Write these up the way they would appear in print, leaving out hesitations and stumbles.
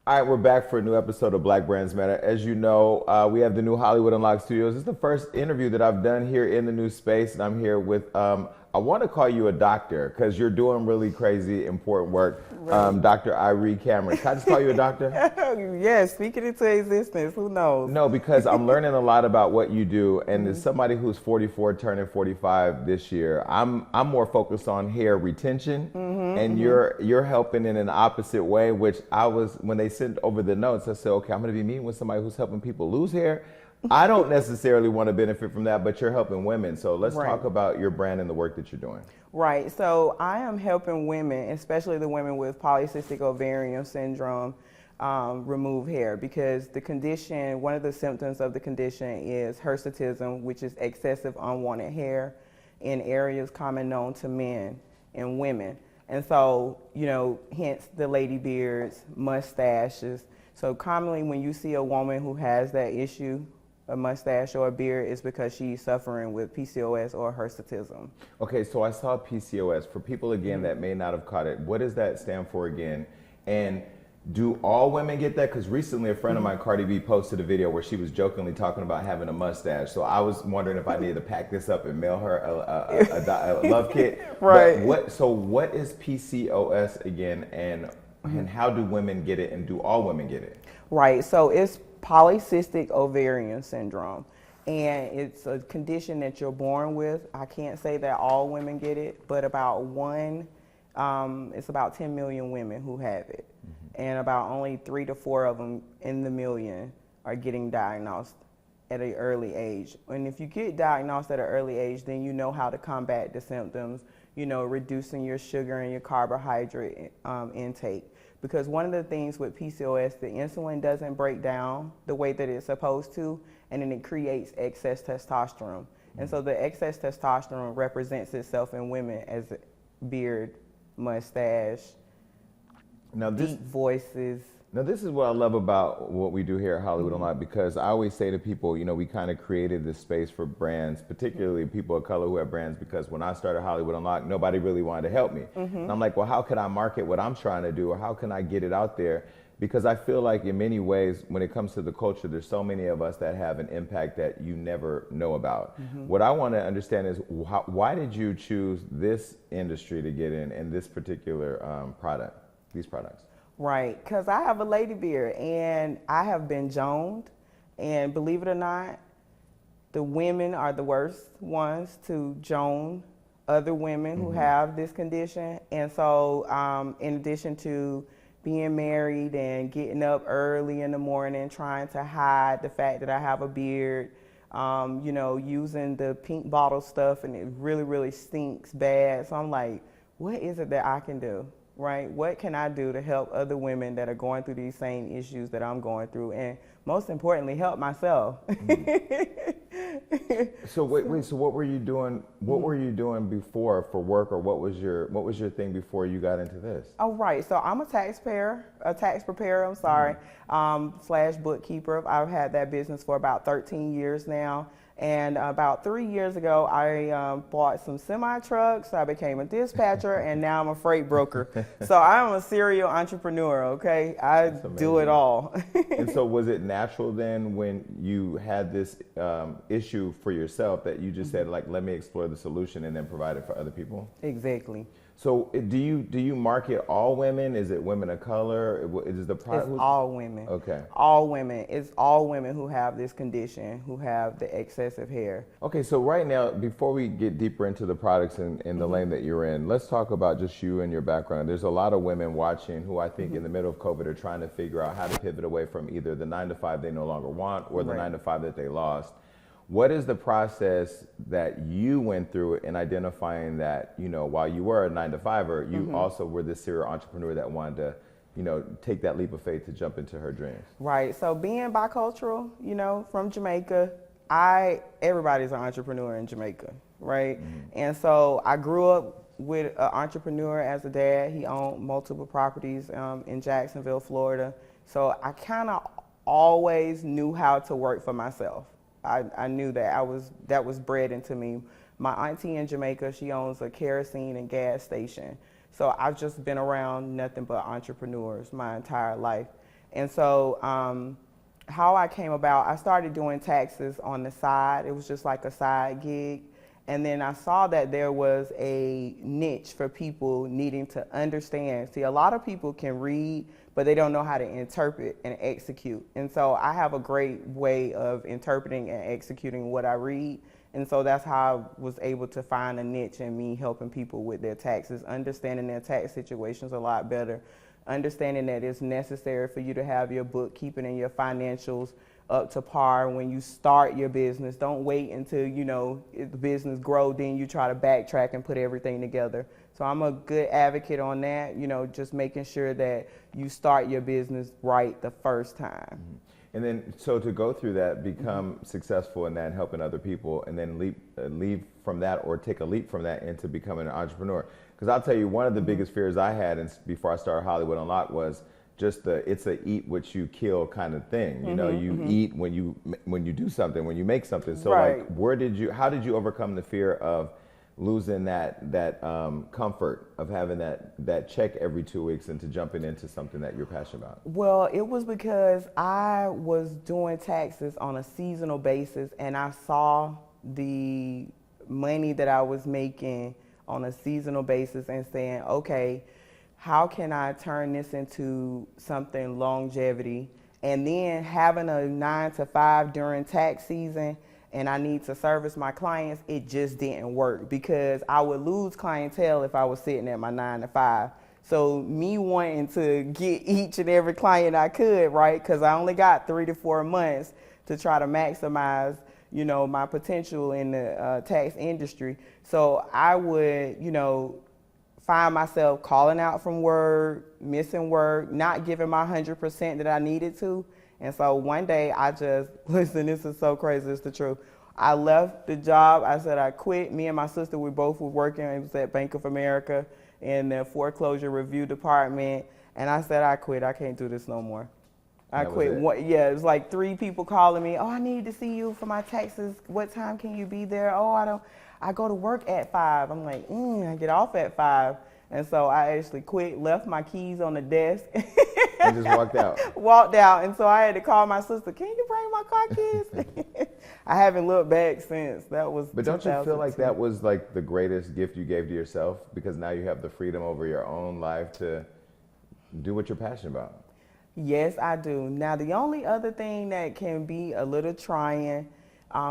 All right, we're back for a new episode of Black Brands Matter. As you know, we have the new Hollywood Unlocked Studios. This is the first interview that I've done here in the new space, and I'm here with, I want to call you a doctor because you're doing really crazy, important work. Right. Dr. Irie Cameron. Can I just call you a doctor? Yes, speak it into existence. Who knows? No, because I'm learning a lot about what you do, and as somebody who's 44, turning 45 this year, I'm more focused on hair retention, and you're helping in an opposite way. Which I was when they sent over the notes, I said, okay, I'm going to be meeting with somebody who's helping people lose hair. I don't necessarily want to benefit from that, but you're helping women. So let's talk about your brand and the work that you're doing. Right. So I am helping women, especially the women with polycystic ovarian syndrome, remove hair because the condition, one of the symptoms of the condition is hirsutism, which is excessive unwanted hair in areas common known to men and women. And so, you know, hence the lady beards, mustaches. So commonly when you see a woman who has that issue, a mustache or a beard, is because she's suffering with PCOS or hirsutism. Okay, so I saw PCOS. For people, again, that may not have caught it, what does that stand for again? And do all women get that? Because recently a friend of mine, Cardi B, posted a video where she was jokingly talking about having a mustache. So I was wondering if I needed to pack this up and mail her a love kit. Right. But what is PCOS again, and how do women get it, and do all women get it? Right, so it's polycystic ovarian syndrome, and it's a condition that you're born with. I can't say that all women get it, but it's about 10 million women who have it, and about only 3 to 4 of them in the million are getting diagnosed at an early age. And if you get diagnosed at an early age, then you know how to combat the symptoms, you know, reducing your sugar and your carbohydrate intake. Because one of the things with PCOS, the insulin doesn't break down the way that it's supposed to, and then it creates excess testosterone. And so the excess testosterone represents itself in women as beard, mustache, deep voices. Now, this is what I love about what we do here at Hollywood Unlocked, because I always say to people, you know, we kind of created this space for brands, particularly people of color who have brands, because when I started Hollywood Unlocked, nobody really wanted to help me. And I'm like, well, how can I market what I'm trying to do, or how can I get it out there? Because I feel like in many ways, when it comes to the culture, there's so many of us that have an impact that you never know about. What I want to understand is why did you choose this industry to get in and this particular these products? Right, because I have a lady beard and I have been joned, and believe it or not, the women are the worst ones to jone other women who have this condition. And so in addition to being married and getting up early in the morning trying to hide the fact that I have a beard, you know, using the pink bottle stuff, and it really, really stinks bad. So I'm like, what is it that I can do? Right? What can I do to help other women that are going through these same issues that I'm going through, and most importantly, help myself? So wait. So what were you doing? What were you doing before for work, or what was your thing before you got into this? Oh, right. So I'm a tax preparer. I'm sorry, slash bookkeeper. I've had that business for about 13 years now. And about 3 years ago, I bought some semi-trucks. I became a dispatcher, and now I'm a freight broker. So I'm a serial entrepreneur, okay? I do it all. And so was it natural then when you had this issue for yourself that you just said, like, let me explore the solution and then provide it for other people? Exactly. So do you market all women? Is it women of color? Is the product? It's all women. Okay. All women. It's all women who have this condition, who have the excessive hair. Okay, so right now, before we get deeper into the products and the lane that you're in, let's talk about just you and your background. There's a lot of women watching who I think in the middle of COVID are trying to figure out how to pivot away from either the 9-to-5 they no longer want or the 9-to-5 that they lost. What is the process that you went through in identifying that, you know, while you were a 9-to-5er, you also were this serial entrepreneur that wanted to, you know, take that leap of faith to jump into her dreams? Right. So being bicultural, you know, from Jamaica, everybody's an entrepreneur in Jamaica, right? And so I grew up with an entrepreneur as a dad. He owned multiple properties in Jacksonville, Florida. So I kind of always knew how to work for myself. I knew that that was bred into me. My auntie in Jamaica, she owns a kerosene and gas station. So I've just been around nothing but entrepreneurs my entire life. And so how I came about, I started doing taxes on the side. It was just like a side gig. And then I saw that there was a niche for people needing to understand. See, a lot of people can read, but they don't know how to interpret and execute. And so I have a great way of interpreting and executing what I read. And so that's how I was able to find a niche in me helping people with their taxes, understanding their tax situations a lot better, understanding that it's necessary for you to have your bookkeeping and your financials up to par when you start your business. Don't wait until, you know, the business grow, then you try to backtrack and put everything together. So I'm a good advocate on that, you know, just making sure that you start your business right the first time. Mm-hmm. And then, so to go through that, become successful in that, helping other people, and then leave from that, or take a leap from that into becoming an entrepreneur. Because I'll tell you, one of the biggest fears I had before I started Hollywood Unlocked was just it's a eat what you kill kind of thing. You know, you eat when you do something, when you make something. So like, how did you overcome the fear of losing that comfort of having that check every 2 weeks into jumping into something that you're passionate about? Well, it was because I was doing taxes on a seasonal basis, and I saw the money that I was making on a seasonal basis and saying, okay, how can I turn this into something longevity? And then having a 9 to 5 during tax season, and I need to service my clients, it just didn't work because I would lose clientele if I was sitting at my 9 to 5. So me wanting to get each and every client I could, right? Because I only got 3 to 4 months to try to maximize, you know, my potential in the tax industry. So I would, you know, find myself calling out from work, missing work, not giving my 100% that I needed to. And so one day I just, listen, this is so crazy, it's the truth. I left the job, I said I quit. Me and my sister, we both were working, it was at Bank of America in the foreclosure review department. And I said, I quit, I can't do this no more. I quit. Yeah, it was like 3 people calling me, oh, I need to see you for my taxes. What time can you be there? Oh, I go to work at 5. I'm like, I get off at 5. And so I actually quit, left my keys on the desk. And just walked out. Walked out. And so I had to call my sister, can you bring my car keys? I haven't looked back since. That was But don't you feel like that was like the greatest gift you gave to yourself? Because now you have the freedom over your own life to do what you're passionate about. Yes, I do. Now, the only other thing that can be a little trying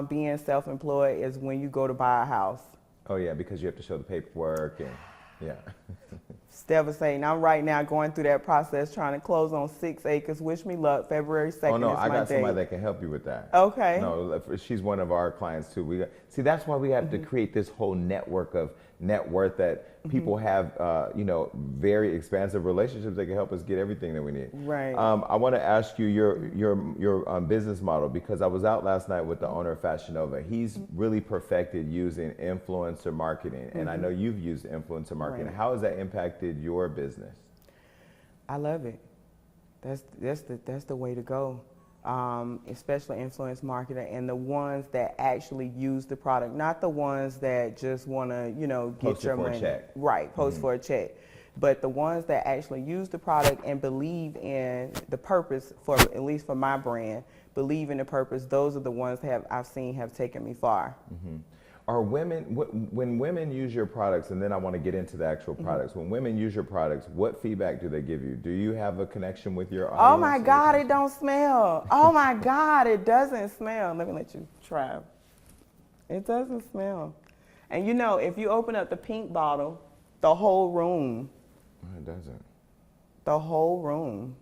being self-employed is when you go to buy a house. Oh, yeah, because you have to show the paperwork and, yeah. It's devastating. I'm right now going through that process, trying to close on 6 acres. Wish me luck. February 2nd. Oh, no, is I my got date. somebody that can help you with that. Okay. No, she's one of our clients, too. See, that's why we have to create this whole network of net worth that people have, you know, very expansive relationships that can help us get everything that we need. Right. I want to ask you your business model, because I was out last night with the owner of Fashion Nova. He's really perfected using influencer marketing, and I know you've used influencer marketing. Right. How has that impacted your business? I love it. That's the way to go. Especially influence marketing, and the ones that actually use the product, not the ones that just want to, you know, get Post it your for a money. check. Right, post for a check. But the ones that actually use the product and believe in the purpose, for at least for my brand, believe in the purpose, those are the ones that I've seen have taken me far. Are women, when women use your products, and then I want to get into the actual products, when women use your products, what feedback do they give you? Do you have a connection with your audience? Oh my God, it don't smell. Oh my God, it doesn't smell. Let me let you try. It doesn't smell. And you know, if you open up the pink bottle, the whole room. No, it doesn't. The whole room.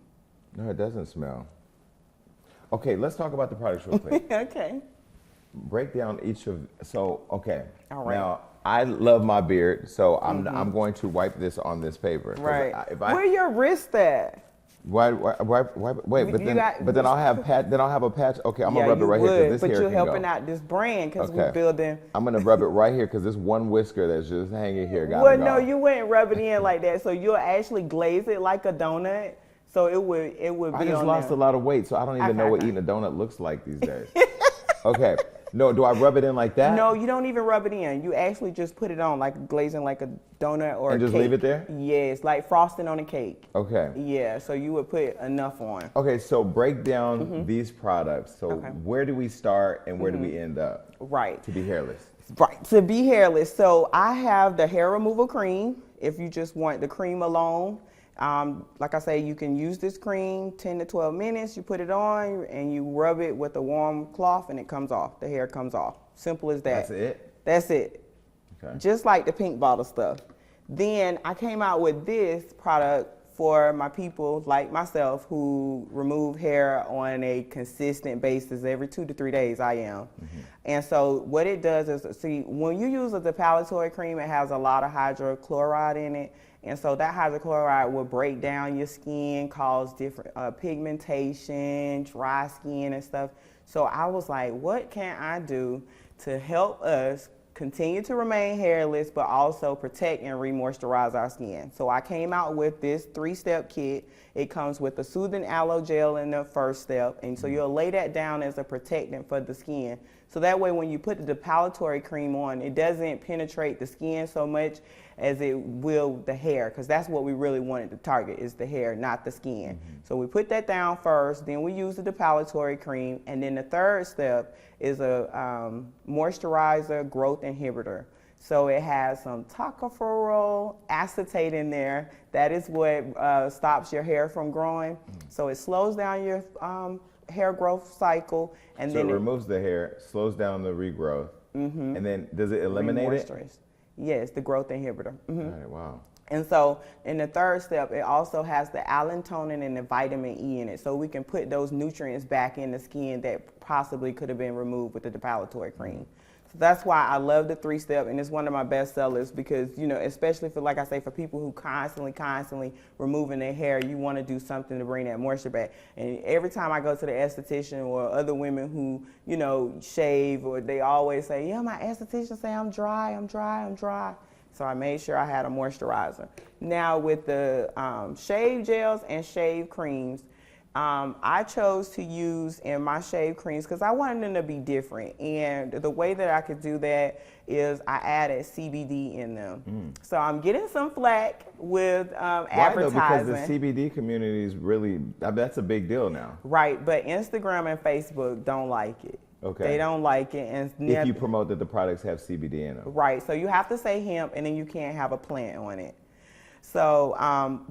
No, it doesn't smell. Okay, let's talk about the products real quick. Okay. Break down each of, okay. All right. Now, I love my beard, so I'm going to wipe this on this paper. Right. Where your wrist at? Wait, but then I'll have a patch. Okay, I'm gonna rub it right here because this hair can go. But you're helping out this brand because we're building. I'm gonna rub it right here because this one whisker that's just hanging here got Well, no, you wouldn't rub it in like that. So you'll actually glaze it like a donut. So it would be on I just lost a lot of weight, so I don't even know what eating a donut looks like these days. Okay, No, do I rub it in like that? No, you don't even rub it in. You actually just put it on like glazing like a donut or And a just cake. leave it there? Yes, like frosting on a cake. Okay. Yeah, so you would put enough on. Okay, so break down these products. So Okay. where do we start and where do we end up Right. to be hairless? Right, to be hairless. So I have the hair removal cream. If you just want the cream alone, like I say, you can use this cream 10 to 12 minutes. You put it on and you rub it with a warm cloth and it comes off. The hair comes off. Simple as that. That's it? That's it. Okay. Just like the pink bottle stuff. Then I came out with this product for my people like myself who remove hair on a consistent basis every 2 to 3 days. I am. And so what it does is, see, when you use a depilatory cream, it has a lot of hydrochloride in it. And so that hydrochloride will break down your skin, cause different pigmentation, dry skin and stuff. So I was like, what can I do to help us continue to remain hairless, but also protect and re-moisturize our skin? So I came out with this 3-step kit. It comes with a soothing aloe gel in the first step. And so you'll lay that down as a protectant for the skin. So that way when you put the depilatory cream on, it doesn't penetrate the skin so much as it will the hair, because that's what we really wanted to target, is the hair, not the skin. So we put that down first, then we use the depilatory cream, and then the third step is a moisturizer growth inhibitor. So it has some tocopherol acetate in there. That is what stops your hair from growing. So it slows down your hair growth cycle. And So then it removes the hair, slows down the regrowth, and then does it eliminate it? moisturize. Yes, the growth inhibitor. All right, wow. And so in the third step, it also has the allantonin and the vitamin E in it. So we can put those nutrients back in the skin that possibly could have been removed with the depilatory cream. So that's why I love the 3-step, and it's one of my best sellers because, you know, especially for, like I say, for people who constantly removing their hair, you want to do something to bring that moisture back. And every time I go to the esthetician or other women who, you know, shave, or they always say, yeah, my esthetician say I'm dry. So I made sure I had a moisturizer. Now with the shave gels and shave creams, I chose to use in my shave creams because I wanted them to be different. And the way that I could do that is I added CBD in them. So I'm getting some flack with advertising. Why though? Because the CBD community is really, that's a big deal now. Right, but Instagram and Facebook don't like it. Okay. They don't like it. And If you promote that the products have CBD in them. Right, so you have to say hemp and then you can't have a plant on it. So,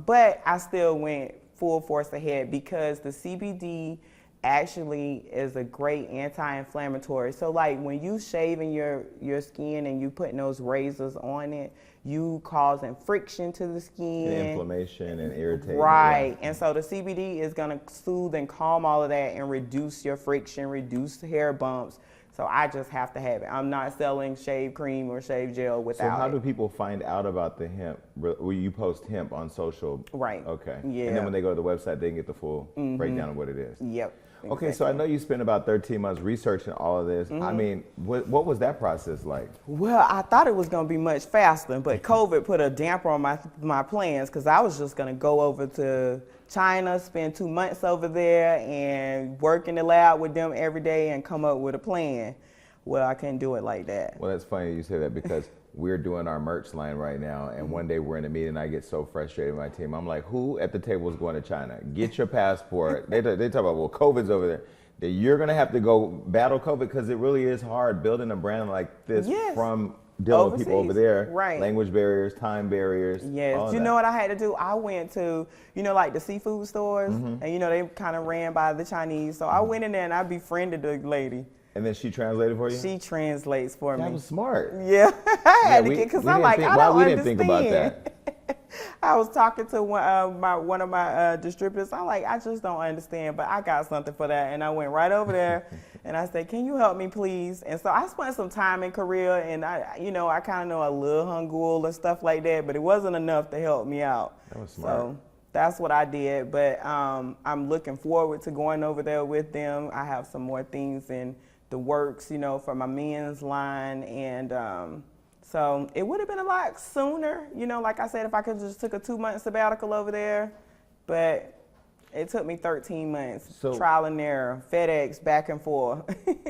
but I still went full force ahead because the CBD actually is a great anti-inflammatory. So like when you shaving your skin and you putting those razors on it, you causing friction to the skin. And inflammation and irritation. Right, and so the CBD is gonna soothe and calm all of that and reduce your friction, reduce hair bumps. So I just have to have it. I'm not selling shave cream or shave gel without it. So how do people find out about the hemp? Well, you post hemp on social. Right. Okay. Yeah. And then when they go to the website, they can get the full breakdown of what it is. Yep. Okay, so I know you spent about 13 months researching all of this. I mean, what was that process like? Well, I thought it was going to be much faster, but COVID put a damper on my plans because I was just going to go over to China, spend 2 months over there, and work in the lab with them every day and come up with a plan. Well, I couldn't do it like that. Well, that's funny you say that because we're doing our merch line right now, and one day we're in a meeting, and I get so frustrated with my team. I'm like, who at the table is going to China? Get your passport. They talk about, well, COVID's over there. That you're going to have to go battle COVID because it really is hard building a brand like this from dealing with people over there. Right. Language barriers, time barriers. Yes. You know what I had to do? I went to, you know, like the seafood stores, and, you know, they kind of ran by the Chinese. So I went in there and I befriended the lady. And then she translated for you? She translates for me. That was smart. Yeah, I had to get, because I'm like, I don't understand. We didn't think about that. I was talking to one of my distributors. I'm like, I just don't understand, but I got something for that. And I went right over there and I said, can you help me, please? And so I spent some time in Korea, and I kind of know a little Hangul and stuff like that, but it wasn't enough to help me out. That was smart. So that's what I did. But I'm looking forward to going over there with them. I have some more things in the works, you know, for my men's line, and so it would have been a lot sooner, you know, like I said, if I could just took a 2-month sabbatical over there, but It took me 13 months, So- trial and error, FedEx, back and forth.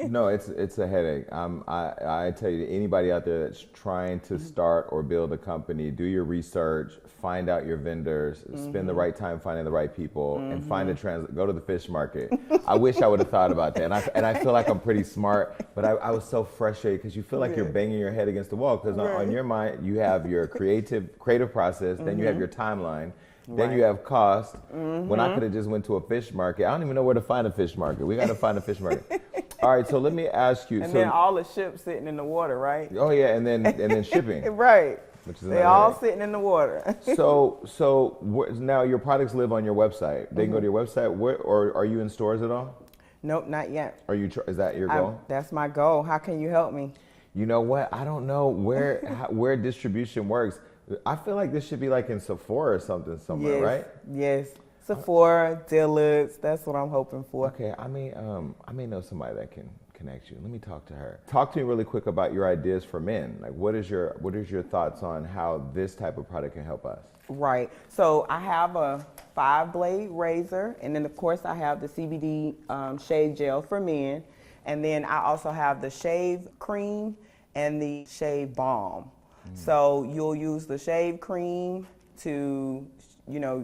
No, it's a headache. I tell you, anybody out there that's trying to start or build a company, do your research, find out your vendors, spend the right time finding the right people, and find go to the fish market. I wish I would have thought about that, and I feel like I'm pretty smart, but I was so frustrated because you feel like you're banging your head against the wall because on your mind you have your creative process, then you have your timeline. Then you have cost. When I could have just went to a fish market, I don't even know where to find a fish market. We got to find a fish market. All right, so let me ask you. And then all the ships sitting in the water, right? Oh yeah, and then shipping. Right. Which is they all sitting in the water. Now your products live on your website. They can go to your website. Or are you in stores at all? Nope, not yet. Are you? Is that your goal? That's my goal. How can you help me? You know what? I don't know where distribution works. I feel like this should be like in Sephora or something somewhere, right? Yes. Sephora, Dillard's, that's what I'm hoping for. Okay, I may know somebody that can connect you. Let me talk to her. Talk to me really quick about your ideas for men. Like what is your thoughts on how this type of product can help us? Right. So I have a 5-blade razor, and then of course I have the CBD shave gel for men, and then I also have the shave cream and the shave balm. So you'll use the shave cream to,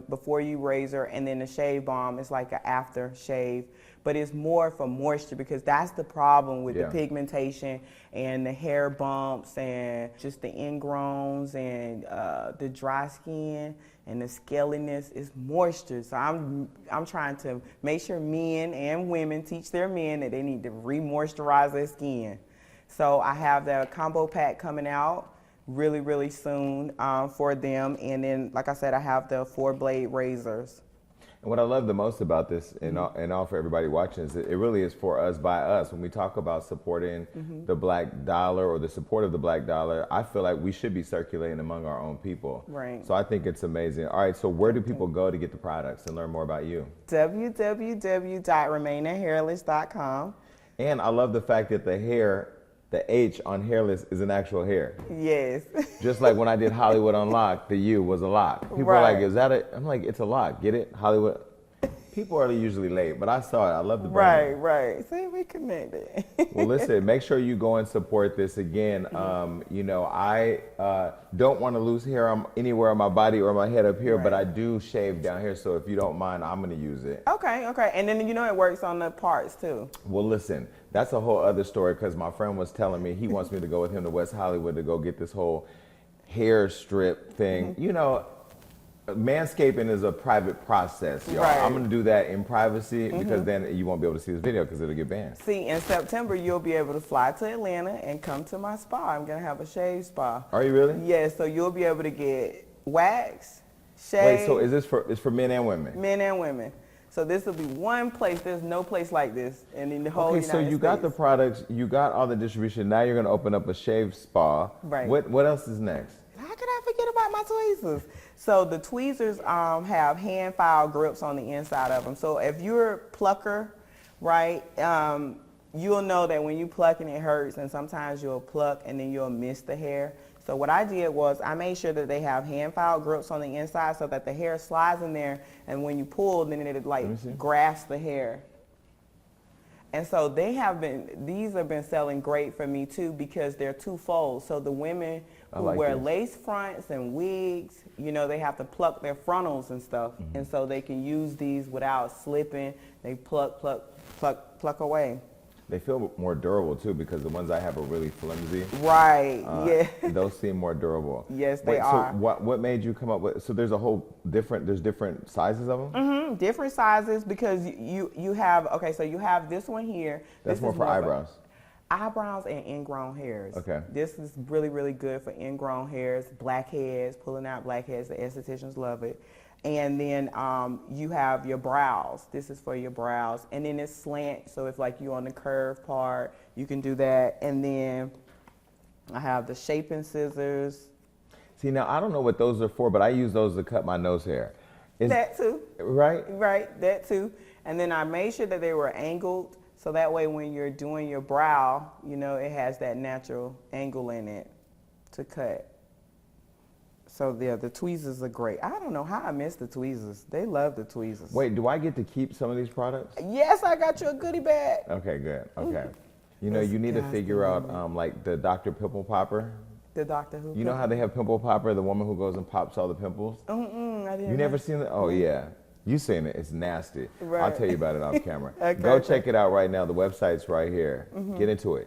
before you razor, and then the shave balm is like an after shave, but it's more for moisture because that's the problem with the pigmentation and the hair bumps and just the ingrowns and the dry skin and the scaliness is moisture. So I'm trying to make sure men and women teach their men that they need to re-moisturize their skin. So I have the combo pack coming out really, really soon for them. And then, like I said, I have the 4-blade razors. And what I love the most about this, and all for everybody watching, is it really is for us, by us. When we talk about supporting the black dollar or the support of the black dollar, I feel like we should be circulating among our own people. Right. So I think it's amazing. All right, so where do people go to get the products and learn more about you? www.remaininghairless.com. And I love the fact that the H on hairless is an actual hair. Yes. Just like when I did Hollywood Unlocked, the U was a lock. People are like, is that it? I'm like, it's a lock. Get it? Hollywood. People are usually late, but I saw it. I love the brand. Right. See, we connected. Well, listen, make sure you go and support this again. I don't want to lose hair anywhere on my body or my head up here, but I do shave down here. So if you don't mind, I'm going to use it. Okay. And then, it works on the parts too. Well, listen, that's a whole other story because my friend was telling me he wants me to go with him to West Hollywood to go get this whole hair strip thing. Manscaping is a private process, y'all. Right. I'm going to do that in privacy because then you won't be able to see this video because it'll get banned. See, in September, you'll be able to fly to Atlanta and come to my spa. I'm going to have a shave spa. Are you really? Yes, so you'll be able to get wax, shave. Wait, so is this it's for men and women? Men and women. So this will be one place. There's no place like this in the whole United States. Okay, so you got the products, you got all the distribution. Now you're going to open up a shave spa. Right. What else is next? How could I forget about my tweezers? So the tweezers have hand file grips on the inside of them. So if you're a plucker, right, you'll know that when you pluck and it hurts, and sometimes you'll pluck and then you'll miss the hair. So what I did was I made sure that they have hand file grips on the inside so that the hair slides in there, and when you pull, then it grasps the hair. And so these have been selling great for me too because they're twofold. So the women who wear lace fronts and wigs, they have to pluck their frontals and stuff. And so they can use these without slipping. They pluck away. They feel more durable too because the ones I have are really flimsy. Right. Yeah. Those seem more durable. Yes, they are. So what made you come up with? So there's different sizes of them. Different sizes because you have so you have this one here. That's more for eyebrows. Eyebrows and ingrown hairs. Okay. This is really, really good for ingrown hairs, blackheads, pulling out blackheads. The estheticians love it. And then you have your brows. This is for your brows. And then it's slant, so if you're on the curved part, you can do that. And then I have the shaping scissors. See, now I don't know what those are for, but I use those to cut my nose hair. That too. Right? Right, that too. And then I made sure that they were angled, so that way when you're doing your brow, it has that natural angle in it to cut. So yeah, the tweezers are great. I don't know how I missed the tweezers. They love the tweezers. Wait, do I get to keep some of these products? Yes, I got you a goodie bag. Okay, good. Okay. You know, you need to figure out like the Dr. Pimple Popper. The Doctor Who. You know how they have Pimple Popper, the woman who goes and pops all the pimples? I didn't. You never seen it? Oh yeah. You seen it? It's nasty. Right. I'll tell you about it off camera. Okay, Go check it out right now. The website's right here. Get into it.